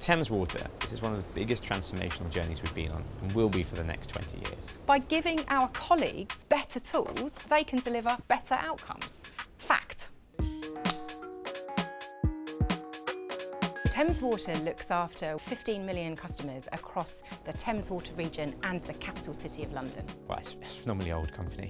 Thames Water, this is one of the biggest transformational journeys we've been on and will be for the next 20 years. By giving our colleagues better tools, they can deliver better outcomes. Fact. Thames Water looks after 15 million customers across the Thames Water region and the capital city of London. Well, it's a phenomenally old company.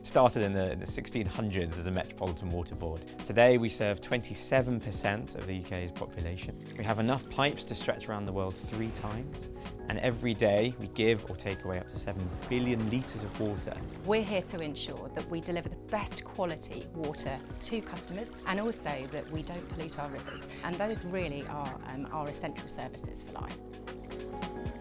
Started in the 1600s as a Metropolitan Water Board. Today we serve 27% of the UK's population. We have enough pipes to stretch around the world 3 times, and every day we give or take away up to 7 billion litres of water. We're here to ensure that we deliver the best quality water to customers and also that we don't pollute our rivers, and those really are our essential services for life.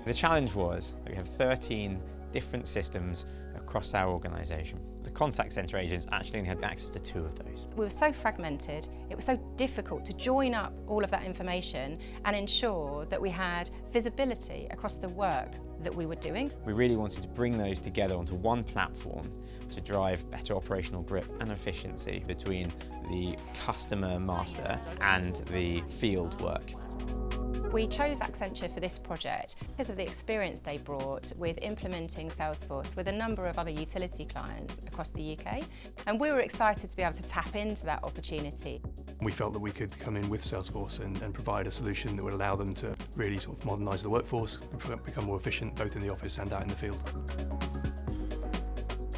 The challenge was that we have 13 different systems across our organisation. The contact centre agents actually only had access to 2 of those. We were so fragmented, it was so difficult to join up all of that information and ensure that we had visibility across the work that we were doing. We really wanted to bring those together onto one platform to drive better operational grip and efficiency between the customer master and the field work. We chose Accenture for this project because of the experience they brought with implementing Salesforce with a number of other utility clients across the UK, and we were excited to be able to tap into that opportunity. We felt that we could come in with Salesforce and provide a solution that would allow them to really sort of modernise the workforce, become more efficient both in the office and out in the field.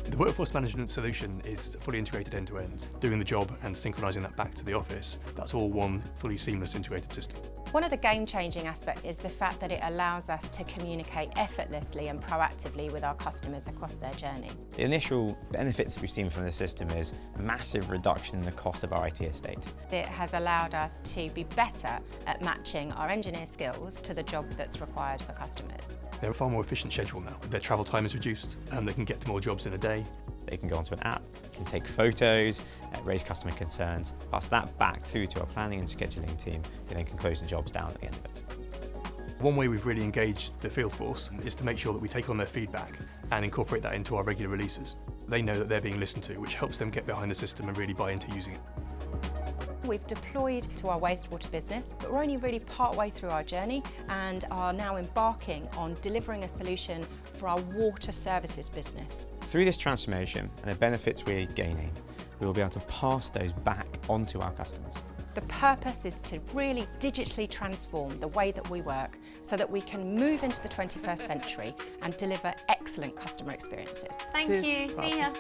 The workforce management solution is fully integrated end-to-end. Doing the job and synchronising that back to the office, that's all one fully seamless integrated system. One of the game-changing aspects is the fact that it allows us to communicate effortlessly and proactively with our customers across their journey. The initial benefits we've seen from the system is a massive reduction in the cost of our IT estate. It has allowed us to be better at matching our engineer skills to the job that's required for customers. They're a far more efficient schedule now. Their travel time is reduced and they can get to more jobs in a day. They can go onto an app, can take photos, raise customer concerns, pass that back through to our planning and scheduling team, and then can close the jobs down at the end of it. One way we've really engaged the field force is to make sure that we take on their feedback and incorporate that into our regular releases. They know that they're being listened to, which helps them get behind the system and really buy into using it. We've deployed to our wastewater business, but we're only really part way through our journey and are now embarking on delivering a solution for our water services business. Through this transformation and the benefits we're gaining, we will be able to pass those back onto our customers. The purpose is to really digitally transform the way that we work so that we can move into the 21st century and deliver excellent customer experiences. Thank you. See ya.